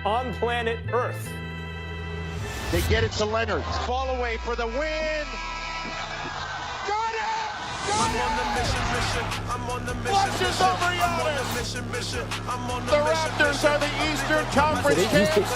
on planet Earth. They get it to Leonard. Fall away for the win. Got it! Got it! I'm on the mission. Flushes over Giannis. The Raptors are the Eastern Conference champs.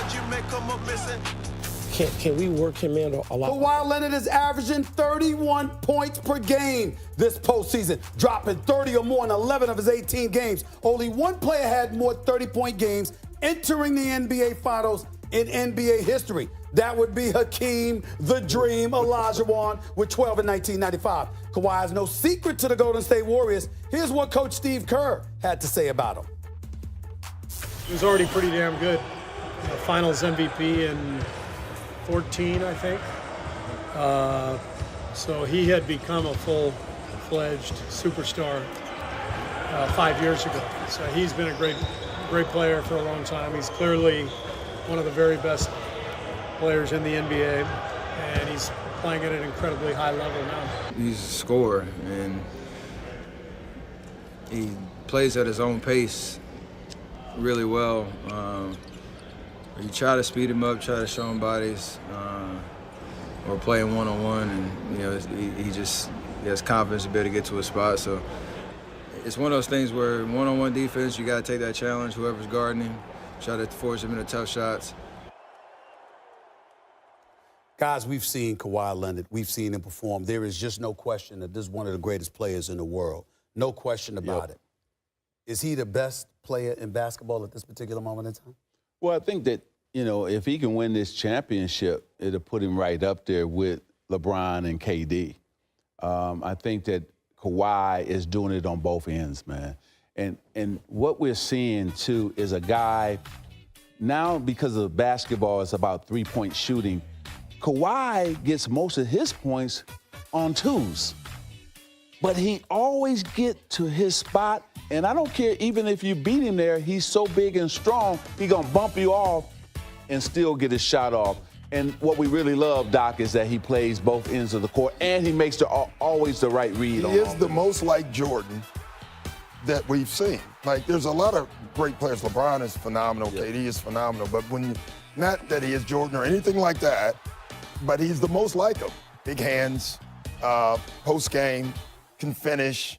Can we work him in a lot? Kawhi Leonard is averaging 31 points per game this postseason, dropping 30 or more in 11 of his 18 games. Only one player had more 30-point games entering the NBA Finals in NBA history. That would be Hakeem the Dream Olajuwon with 12 in 1995. Kawhi is no secret to the Golden State Warriors. Here's what Coach Steve Kerr had to say about him. He was already pretty damn good. Finals MVP in 14, I think. So he had become a full-fledged superstar 5 years ago. So he's been a great player for a long time. He's clearly one of the very best players in the NBA, and he's playing at an incredibly high level now. He's a scorer, and he plays at his own pace really well. You try to speed him up, try to show him bodies, or play him one-on-one, and he has confidence to be able to get to a spot. So it's one of those things where one-on-one defense, you got to take that challenge, whoever's guarding him, try to force him into tough shots. Guys, we've seen Kawhi Leonard. We've seen him perform. There is just no question that this is one of the greatest players in the world. No question about it. Is he the best player in basketball at this particular moment in time? Well, I think that, if he can win this championship, it'll put him right up there with LeBron and KD. I think that Kawhi is doing it on both ends, man. And what we're seeing, too, is a guy, now because of basketball, it's about three-point shooting. Kawhi gets most of his points on twos. But he always get to his spot, and I don't care, even if you beat him there, he's so big and strong, he gonna bump you off and still get his shot off. And what we really love, Doc, is that he plays both ends of the court, and he makes always the right read. He is the most like Jordan that we've seen. Like, there's a lot of great players. LeBron is phenomenal, KD is phenomenal, but not that he is Jordan or anything like that, but he's the most like him. Big hands, post-game, can finish,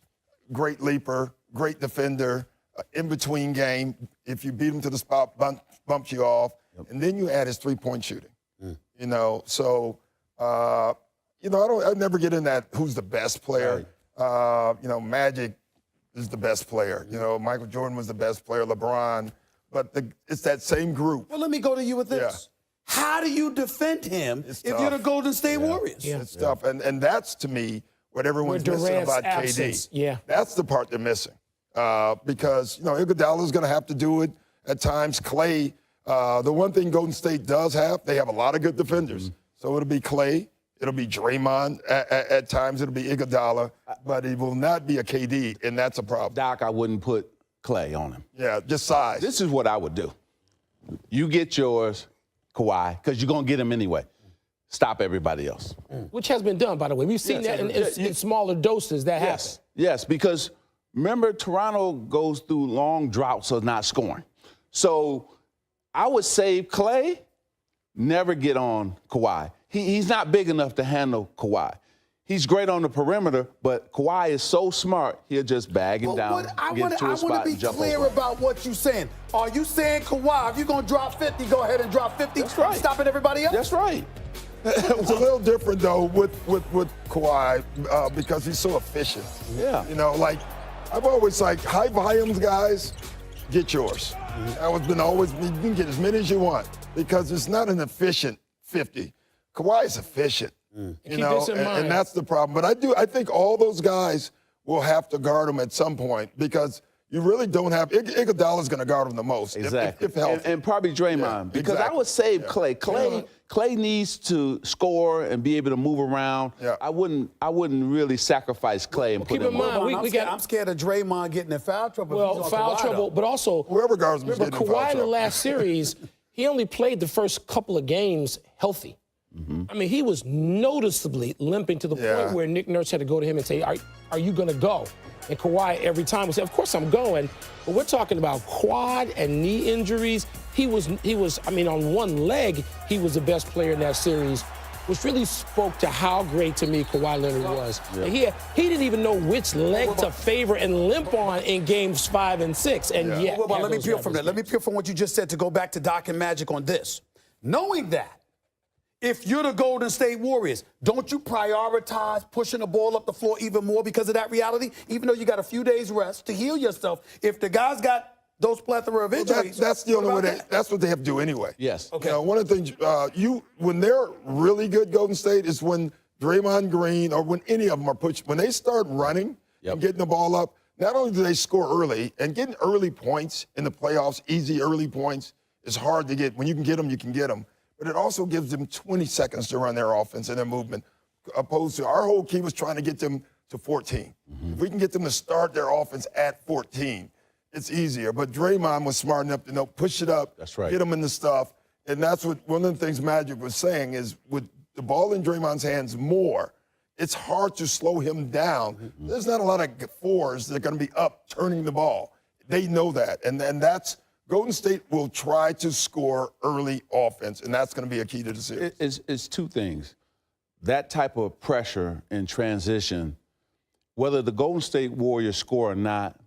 great leaper, great defender, in-between game. If you beat him to the spot, bumps you off. And then you add his three-point shooting. So, I never get in that who's the best player. Right. Magic is the best player. Michael Jordan was the best player, LeBron. But it's that same group. Well, let me go to you with this. Yeah. How do you defend him if you're the Golden State Warriors? Yeah. It's tough. And that's, to me, what everyone's missing about KD. Yeah. That's the part they're missing. Because, Iguodala's going to have to do it at times. Clay, the one thing Golden State does have, they have a lot of good defenders. So it'll be Clay. It'll be Draymond. At times it'll be Iguodala. But it will not be a KD, and that's a problem. Doc, I wouldn't put Clay on him. Yeah, just size. This is what I would do. You get yours, Kawhi, because you're going to get him anyway. Stop everybody else. Which has been done, by the way. We've seen that in smaller doses. That happens. Yes, because remember, Toronto goes through long droughts of not scoring. So I would save Clay, never get on Kawhi. He's not big enough to handle Kawhi. He's great on the perimeter, but Kawhi is so smart, he'll just bag him down, get to a spot, and jump over. I want to be clear about what you're saying. Are you saying, Kawhi, if you're going to drop 50, go ahead and drop 50? That's right. Stopping everybody else? That's right. It's a little different, though, with Kawhi because he's so efficient. Yeah. I've always high volumes guys, get yours. That has been always, you can get as many as you want because it's not an efficient 50. Kawhi is efficient. Keep this in mind. And that's the problem. But I think all those guys will have to guard him at some point because you really don't have Iguodala's going to guard him the most. Exactly. If healthy. And probably Draymond. Because exactly. I would save Clay. Clay needs to score and be able to move around. Yeah. I wouldn't really sacrifice Clay and put him on. I'm scared of Draymond getting in foul trouble. Well, foul trouble, but also whoever guards him is getting in foul trouble. Kawhi in the last series, he only played the first couple of games healthy. I mean, he was noticeably limping to the point where Nick Nurse had to go to him and say, are you going to go? And Kawhi every time would say, of course I'm going. But we're talking about quad and knee injuries. he was, I mean, on one leg, he was the best player in that series, which really spoke to how great to me Kawhi Leonard was. Yeah. And he didn't even know which leg to favor and limp on in games 5 and 6. And yet, Well, let me peel from that. Let me peel from what you just said to go back to Doc and Magic on this. Knowing that, if you're the Golden State Warriors, don't you prioritize pushing the ball up the floor even more because of that reality? Even though you got a few days rest to heal yourself, if the guys got those plethora of injuries, that's the only way. That's what they have to do anyway. Yes. Okay. You know, one of the things when they're really good, Golden State, is when Draymond Green or when any of them are pushed. When they start running and getting the ball up, not only do they score early and getting early points in the playoffs, easy early points is hard to get. When you can get them, you can get them. But it also gives them 20 seconds to run their offense and their movement, opposed to our whole key was trying to get them to 14. If we can get them to start their offense at 14. It's easier, but Draymond was smart enough to know push it up, that's right, get him in the stuff, and that's what one of the things Magic was saying is with the ball in Draymond's hands more, it's hard to slow him down. There's not a lot of fours that are going to be up turning the ball. They know that, and that's Golden State will try to score early offense, and that's going to be a key to the series. It's two things. That type of pressure in transition, whether the Golden State Warriors score or not,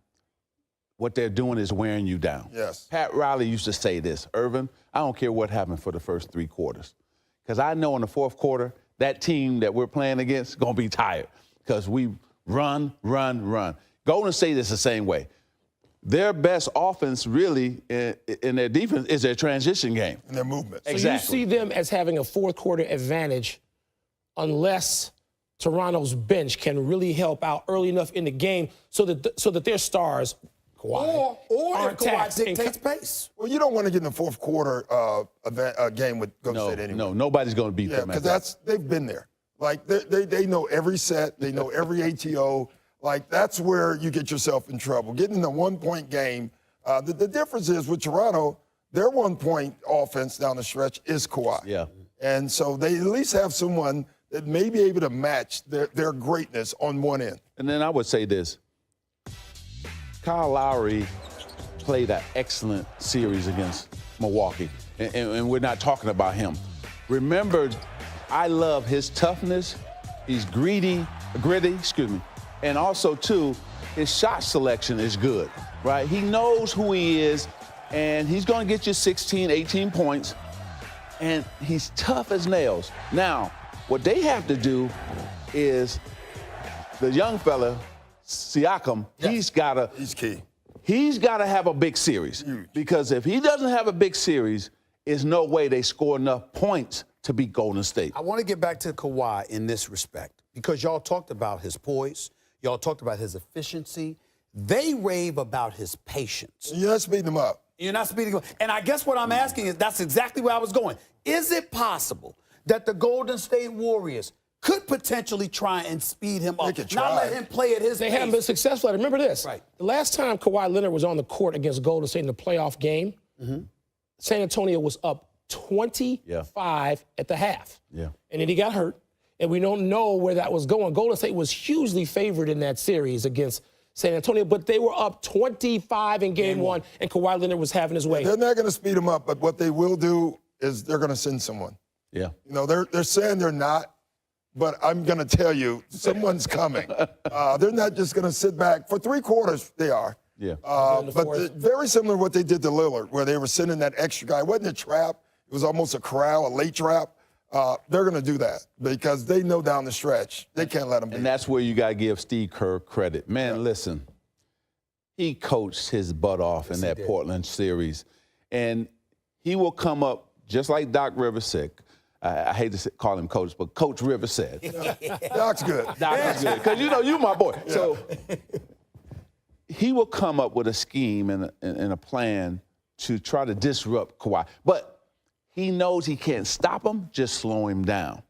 what they're doing is wearing you down. Yes. Pat Riley used to say this, Irvin, I don't care what happened for the first 3 quarters. Because I know in the fourth quarter, that team that we're playing against is going to be tired because we run. Golden State is the same way. Their best offense really in their defense is their transition game. And their movement. So exactly. you see them as having a fourth quarter advantage unless Toronto's bench can really help out early enough in the game so that their stars, Kawhi, or if Kawhi dictates pace. Well, you don't want to get in the fourth quarter game with Golden State anyway. No, nobody's going to beat them. Because they've been there. Like they know every set, they know every ATO. Like that's where you get yourself in trouble. Getting in a 1-point game. The difference is with Toronto, their 1-point offense down the stretch is Kawhi. Yeah. And so they at least have someone that may be able to match their greatness on one end. And then I would say this. Kyle Lowry played an excellent series against Milwaukee, and we're not talking about him. Remember, I love his toughness. He's gritty, and also, too, his shot selection is good, right? He knows who he is, and he's going to get you 16, 18 points, and he's tough as nails. Now, what they have to do is the young fella, Siakam, he's key. He's got to have a big series. Because if he doesn't have a big series, there's no way they score enough points to beat Golden State. I want to get back to Kawhi in this respect because y'all talked about his poise. Y'all talked about his efficiency. They rave about his patience. You're not speeding him up. You're not speeding him up. And I guess what I'm asking is that's exactly where I was going. Is it possible that the Golden State Warriors could potentially try and speed him up, not let him play at his pace? They haven't been successful at it. Remember this. Right. The last time Kawhi Leonard was on the court against Golden State in the playoff game, San Antonio was up 25 at the half. Yeah. And then he got hurt, and we don't know where that was going. Golden State was hugely favored in that series against San Antonio, but they were up 25 in game one, and Kawhi Leonard was having his way. They're not going to speed him up, but what they will do is they're going to send someone. Yeah. You know, they're saying they're not, but I'm going to tell you, someone's coming. They're not just going to sit back. For 3 quarters, they are. Yeah. But very similar to what they did to Lillard, where they were sending that extra guy. It wasn't a trap. It was almost a corral, a late trap. They're going to do that because they know down the stretch they can't let them beat. And that's where you got to give Steve Kerr credit. Man, listen, he coached his butt off in that Portland series. And he will come up, just like Doc Rivers said. I hate to call him coach, but Coach Rivers said. Doc's good. Doc is good. Because, you my boy. Yeah. So he will come up with a scheme and a plan to try to disrupt Kawhi. But he knows he can't stop him, just slow him down.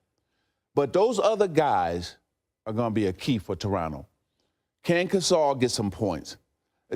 But those other guys are going to be a key for Toronto. Can Gasol get some points?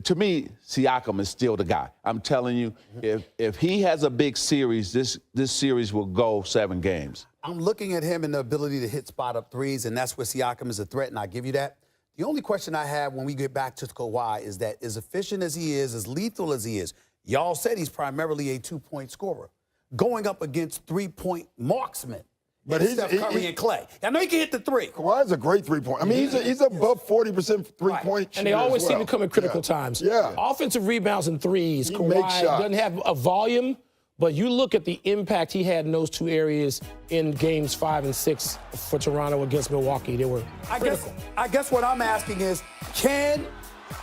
To me, Siakam is still the guy. I'm telling you, if he has a big series, this series will go 7 games. I'm looking at him and the ability to hit spot-up threes, and that's where Siakam is a threat, and I give you that. The only question I have when we get back to Kawhi is that as efficient as he is, as lethal as he is, Y'all said he's primarily a 2-point scorer, going up against 3-point marksmen. But he's Steph Curry and Clay. I know he can hit the three. Kawhi's a great three-point. I mean, he's above 40% three-point shooter. And they always seem to come in critical times. Yeah. Offensive rebounds and threes. He Kawhi doesn't have a volume, but you look at the impact he had in those two areas in games 5 and 6 for Toronto against Milwaukee. They were critical. I guess what I'm asking is, can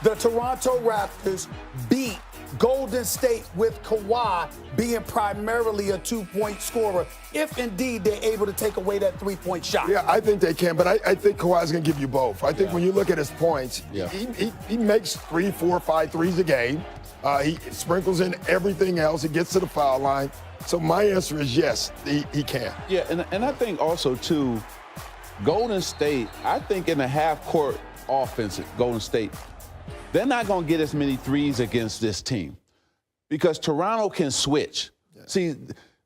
the Toronto Raptors beat Golden State with Kawhi being primarily a 2-point scorer, if indeed they're able to take away that 3-point shot? Yeah, I think they can, but I think Kawhi's going to give you both. I think when you look at his points, he makes 3, 4, 5 threes a game. He sprinkles in everything else. He gets to the foul line. So my answer is yes, he can. Yeah, and I think also, too, Golden State, I think in the half-court offense, Golden State, they're not going to get as many threes against this team because Toronto can switch. Yeah. See,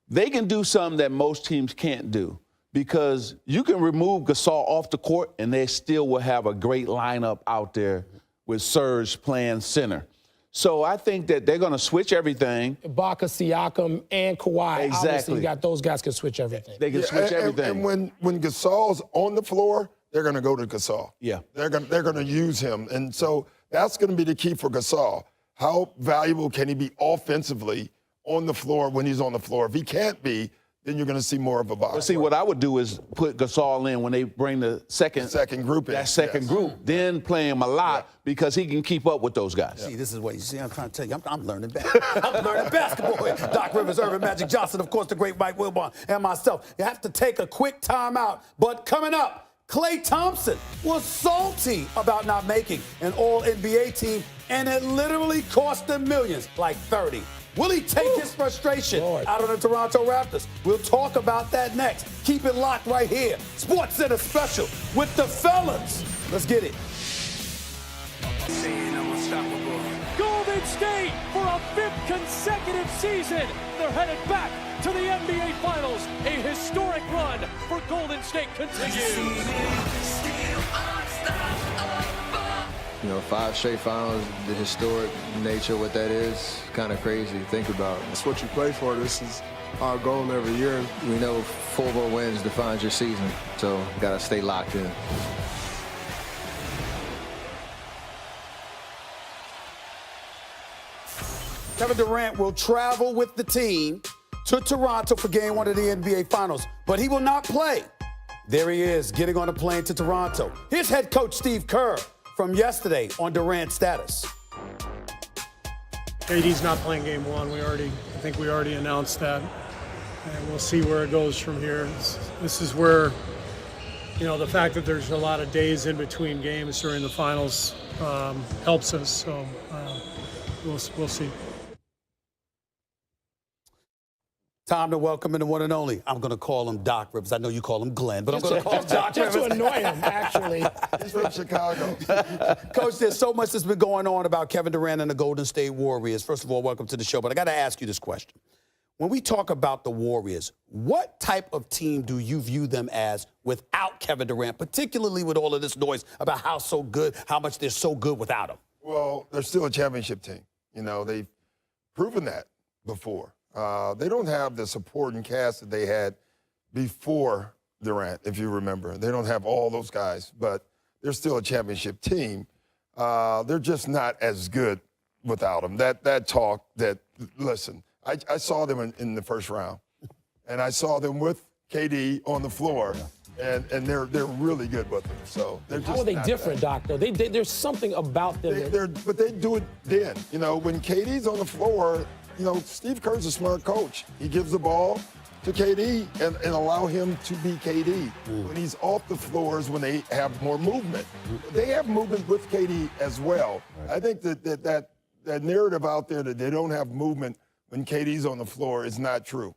they can do something that most teams can't do because you can remove Gasol off the court and they still will have a great lineup out there with Serge playing center. So I think that they're going to switch everything. Ibaka, Siakam, and Kawhi. Exactly. Obviously, you got those guys can switch everything. They can switch everything. And when Gasol's on the floor, they're going to go to Gasol. Yeah. They're going to use him. And so that's going to be the key for Gasol. How valuable can he be offensively on the floor when he's on the floor? If he can't be, then you're going to see more of a box. Well, see, what I would do is put Gasol in when they bring the second group in. That second group, then play him a lot because he can keep up with those guys. See, this is what you see. I'm trying to tell you, I'm learning basketball. I'm learning basketball here. Doc Rivers, Irvin Magic Johnson, of course, the great Mike Wilbon, and myself. You have to take a quick timeout. But coming up, Klay Thompson was salty about not making an All-NBA team, and it literally cost them millions, like 30. Will he take his frustration out on the Toronto Raptors? We'll talk about that next. Keep it locked right here. Sports Center special with the fellas. Let's get it. Golden State for a 5th consecutive season. They're headed back to the NBA Finals. A historic run for Golden State continues. You know, 5 straight finals, the historic nature of what that is, kind of crazy to think about. That's what you play for. This is our goal every year. We know 4 more wins defines your season, so got to stay locked in. Kevin Durant will travel with the team to Toronto for Game 1 of the NBA Finals, but he will not play. There he is, getting on a plane to Toronto. Here's head coach Steve Kerr from yesterday on Durant's status. KD's not playing Game 1. I think we already announced that, and we'll see where it goes from here. This is where, you know, the fact that there's a lot of days in between games during the finals helps us. So we'll see. Time to welcome in the one and only. I'm going to call him Doc Rivers. I know you call him Glenn, but I'm going to call him Doc Rivers. Just to annoy him, actually. He's from Chicago. Coach, there's so much that's been going on about Kevin Durant and the Golden State Warriors. First of all, welcome to the show, but I got to ask you this question. When we talk about the Warriors, what type of team do you view them as without Kevin Durant, particularly with all of this noise about how much they're so good without him? Well, they're still a championship team. You know, they've proven that before. They don't have the supporting cast that they had before Durant, if you remember. They don't have all those guys, but they're still a championship team. They're just not as good without him. Listen, I saw them in the first round, and I saw them with KD on the floor, and they're really good with him. So they're just how are they different, Doc? Though there's something about them. But they do it then. You know, when KD's on the floor. You know, Steve Kerr's a smart coach. He gives the ball to KD and allow him to be KD. When he's off the floors, when they have more movement. They have movement with KD as well. Right. I think that narrative out there that they don't have movement when KD's on the floor is not true.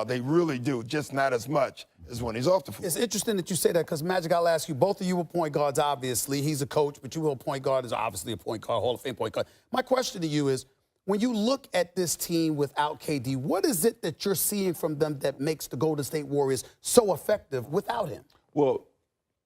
They really do, just not as much as when he's off the floor. It's interesting that you say that because, Magic, I'll ask you, both of you were point guards, obviously. He's a coach, but you were a point guard, is obviously a point guard, Hall of Fame point guard. My question to you is, when you look at this team without KD, what is it that you're seeing from them that makes the Golden State Warriors so effective without him? Well,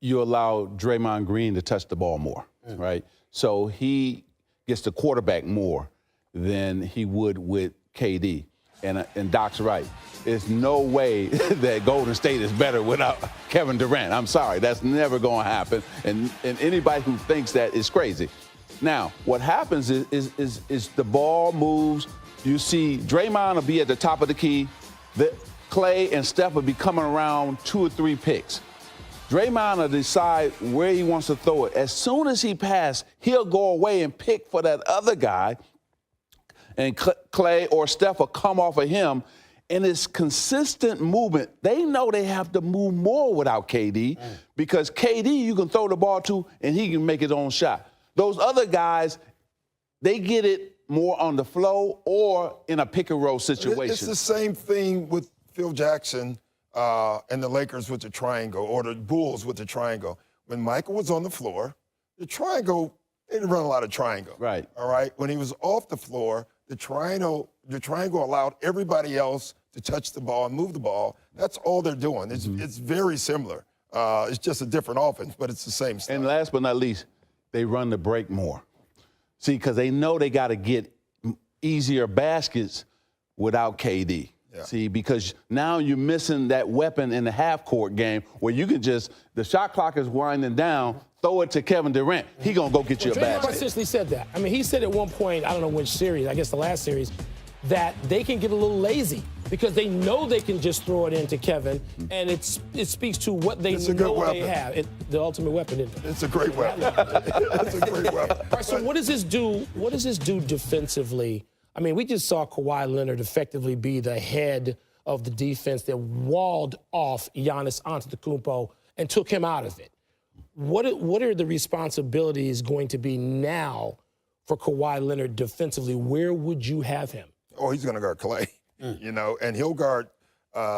you allow Draymond Green to touch the ball more, right? So he gets the quarterback more. than he would with KD. And Doc's right. There's no way that Golden State is better without Kevin Durant. I'm sorry. That's never going to happen. And anybody who thinks that is crazy. Now, what happens is the ball moves. You see Draymond will be at the top of the key. Clay and Steph will be coming around 2 or 3 picks. Draymond will decide where he wants to throw it. As soon as he passes, he'll go away and pick for that other guy. And Clay or Steph will come off of him. And it's consistent movement. They know they have to move more without KD because KD you can throw the ball to and he can make his own shot. Those other guys, they get it more on the flow or in a pick and roll situation. It's the same thing with Phil Jackson and the Lakers with the triangle or the Bulls with the triangle. When Michael was on the floor, the triangle, they didn't run a lot of triangle. Right. All right. When he was off the floor, the triangle allowed everybody else to touch the ball and move the ball. That's all they're doing. It's very similar. It's just a different offense, but it's the same stuff. And last but not least, they run the break more. See, because they know they got to get easier baskets without KD. Yeah. See, because now you're missing that weapon in the half-court game where you can just, the shot clock is winding down, throw it to Kevin Durant. He going to go get you a basket. Draymond essentially said that. I mean, he said at one point, I don't know which series, I guess the last series, that they can get a little lazy because they know they can just throw it into Kevin, and it speaks to what they know they have. The ultimate weapon, isn't it? It's a great weapon. It's a great weapon. All right, so what does this do? What does this do defensively? I mean, we just saw Kawhi Leonard effectively be the head of the defense that walled off Giannis Antetokounmpo and took him out of it. What are the responsibilities going to be now for Kawhi Leonard defensively? Where would you have him? Oh, he's going to guard Clay, you know, and he'll guard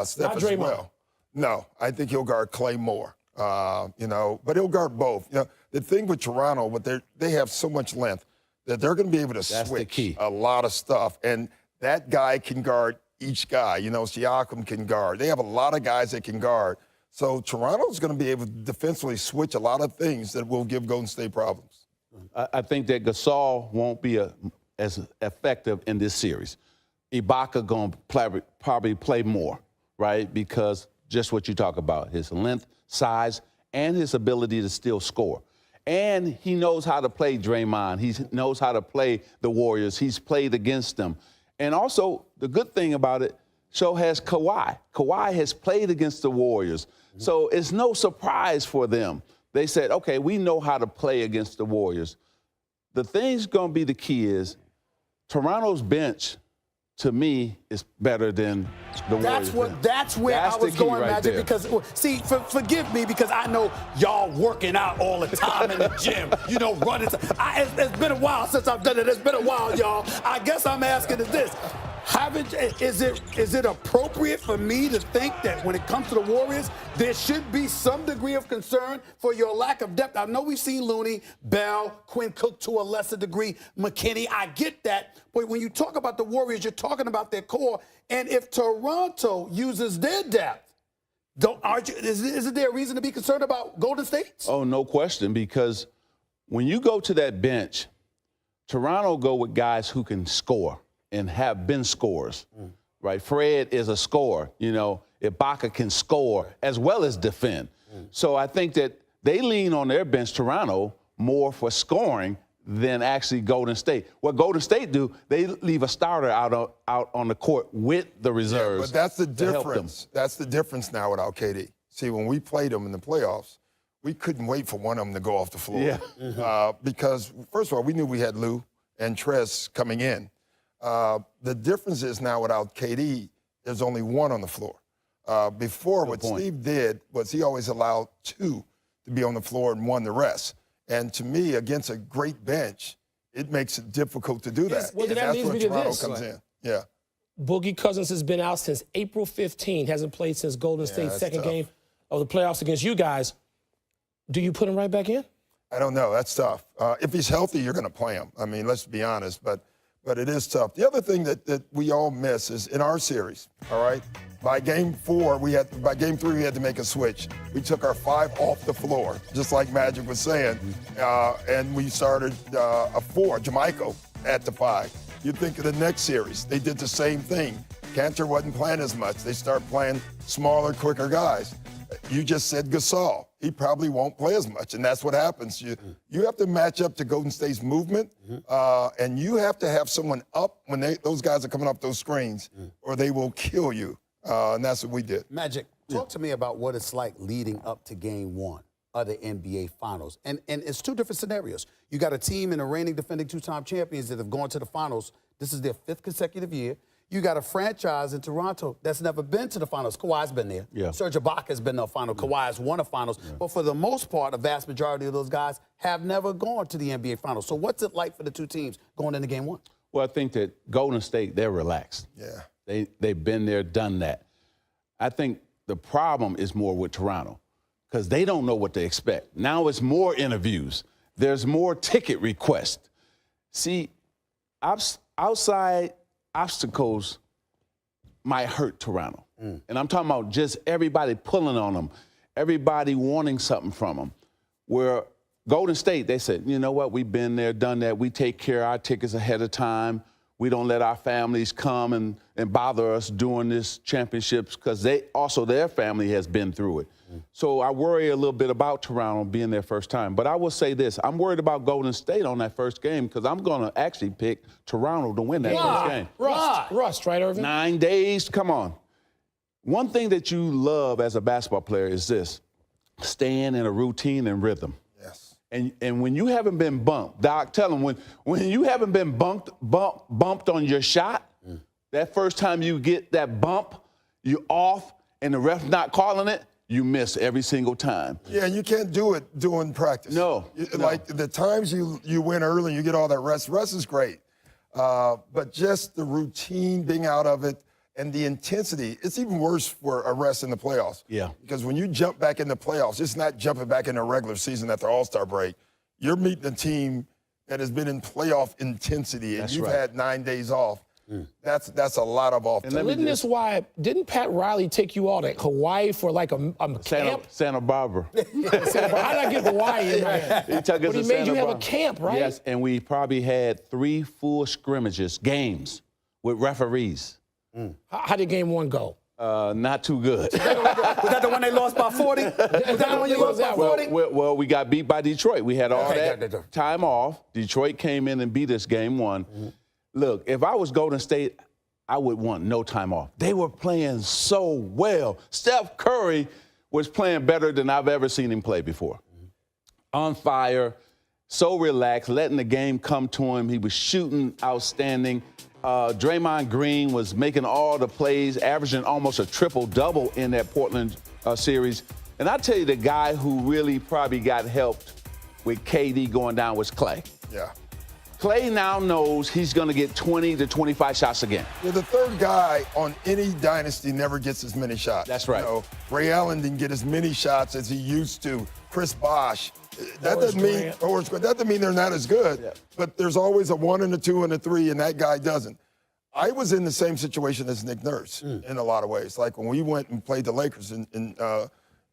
Steph as well. No, I think he'll guard Clay more, you know, but he'll guard both. You know, the thing with Toronto, they have so much length that they're going to be able to switch a lot of stuff, and that guy can guard each guy. You know, Siakam can guard. They have a lot of guys that can guard. So Toronto's going to be able to defensively switch a lot of things that will give Golden State problems. I think that Gasol won't be as effective in this series. Ibaka going to probably play more, right? Because just what you talk about, his length, size, and his ability to still score. And he knows how to play Draymond. He knows how to play the Warriors. He's played against them. And also, the good thing about it, so has Kawhi. Kawhi has played against the Warriors. So it's no surprise for them. They said, okay, we know how to play against the Warriors. The thing's going to be the key is Toronto's bench, to me, is better than the Warriors. That's where I was going, right, Magic, because, see, forgive me, because I know y'all working out all the time in the gym, you know, running. It's been a while since I've done it. It's been a while, y'all. I guess I'm asking this. Is it appropriate for me to think that when it comes to the Warriors, there should be some degree of concern for your lack of depth? I know we've seen Looney, Bell, Quinn Cook to a lesser degree, McKinney. I get that. But when you talk about the Warriors, you're talking about their core. And if Toronto uses their depth, is there a reason to be concerned about Golden State? Oh, no question, because when you go to that bench, Toronto go with guys who can score and have been scorers, right? Fred is a scorer. You know, Ibaka can score as well as defend. So I think that they lean on their bench, Toronto, more for scoring than actually Golden State. What Golden State do, they leave a starter out on the court with the reserves. Yeah, but that's the difference. That's the difference now without KD. See, when we played them in the playoffs, we couldn't wait for one of them to go off the floor. Yeah. Because, first of all, we knew we had Lou and Trez coming in. The difference is now without KD, there's only one on the floor. Before, what Steve did was he always allowed two to be on the floor and one the rest. And to me, against a great bench, it makes it difficult to do that. Well, that's where Toronto comes in. Yeah. Boogie Cousins has been out since April 15, hasn't played since Golden State's second game of the playoffs against you guys. Do you put him right back in? I don't know. That's tough. If he's healthy, you're going to play him. I mean, let's be honest. But it is tough. The other thing that we all miss is in our series, all right, by game 4, by game 3, we had to make a switch. We took our 5 off the floor, just like Magic was saying, and we started a 4, Jamaica, at the 5. You think of the next series. They did the same thing. Cantor wasn't playing as much. They start playing smaller, quicker guys. You just said Gasol. He probably won't play as much, and that's what happens. You have to match up to Golden State's movement, and you have to have someone up when those guys are coming off those screens, or they will kill you, and that's what we did. Magic, talk to me about what it's like leading up to Game 1 of the NBA Finals. And it's two different scenarios. You got a team and a reigning defending two-time champions that have gone to the Finals. This is their 5th consecutive year. You got a franchise in Toronto that's never been to the Finals. Kawhi's been there. Yeah. Serge Ibaka's been to the Finals. Kawhi has won a Finals. Yeah. But for the most part, a vast majority of those guys have never gone to the NBA Finals. So what's it like for the two teams going into Game 1? Well, I think that Golden State, they're relaxed. Yeah. They've been there, done that. I think the problem is more with Toronto because they don't know what to expect. Now it's more interviews. There's more ticket requests. See, outside obstacles might hurt Toronto. And I'm talking about just everybody pulling on them, everybody wanting something from them. Where Golden State, they said, you know what, we've been there, done that. We take care of our tickets ahead of time. We don't let our families come and bother us during this championships because their family has been through it. So I worry a little bit about Toronto being their first time. But I will say this, I'm worried about Golden State on that first game because I'm going to actually pick Toronto to win that first game. Rust, right, Irvin? 9 days, come on. One thing that you love as a basketball player is this, staying in a routine and rhythm. Yes. And when you haven't been bumped, Doc, tell them, when you haven't been bumped on your shot, that first time you get that bump, you're off and the ref's not calling it, you miss every single time. Yeah, and you can't do it during practice. No. Like the times you win early and you get all that rest is great. But just the routine, being out of it, and the intensity, it's even worse for a rest in the playoffs. Yeah. Because when you jump back in the playoffs, it's not jumping back in the regular season at the All-Star break. You're meeting a team that has been in playoff intensity, and you've had 9 days off. That's a lot of off. And isn't this why, didn't Pat Riley take you all to Hawaii for like a camp? Santa Barbara. How did I get Hawaii in there? He took us But he to made Santa you have a Barbara. camp, right? Yes, and we probably had 3 full scrimmages, games, with referees. How did Game 1 go? Not too good. Was that the one they lost by 40? Was that the one you lost by 40? Well, we got beat by Detroit. We had all that time off. Detroit came in and beat us Game 1. Look, if I was Golden State, I would want no time off. They were playing so well. Steph Curry was playing better than I've ever seen him play before. On fire, so relaxed, letting the game come to him. He was shooting outstanding. Draymond Green was making all the plays, averaging almost a triple-double in that Portland series. And I tell you, the guy who really probably got helped with KD going down was Clay. Yeah. Clay now knows he's going to get 20 to 25 shots again. Yeah, the third guy on any dynasty never gets as many shots. That's right. You know, Ray Allen didn't get as many shots as he used to. Chris Bosh. That doesn't mean they're not as good. Yeah. But there's always a 1 and a 2 and a 3, and that guy doesn't. I was in the same situation as Nick Nurse in a lot of ways. Like when we went and played the Lakers and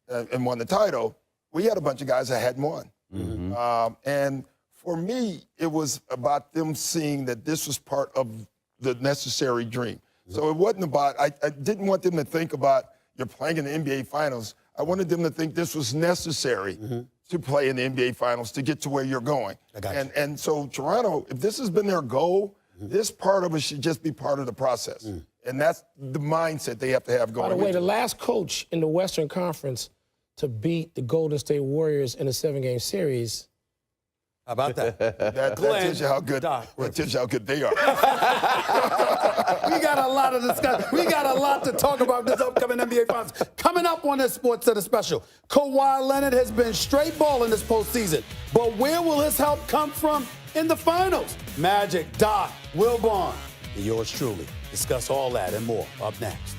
won the title, we had a bunch of guys that hadn't won. And for me, it was about them seeing that this was part of the necessary dream. So it wasn't about, I didn't want them to think about you're playing in the NBA Finals. I wanted them to think this was necessary to play in the NBA Finals to get to where you're going. And so Toronto, if this has been their goal, this part of it should just be part of the process. And that's the mindset they have to have going. By the way, the last coach in the Western Conference to beat the Golden State Warriors in a 7-game series. How about that? That tells you how good. That tells you how good they are. We got a lot of discussion. We got a lot to talk about this upcoming NBA Finals. Coming up on this Sports Center special, Kawhi Leonard has been straight balling this postseason, but where will his help come from in the finals? Magic, Doc, Wilbon, and yours truly discuss all that and more up next.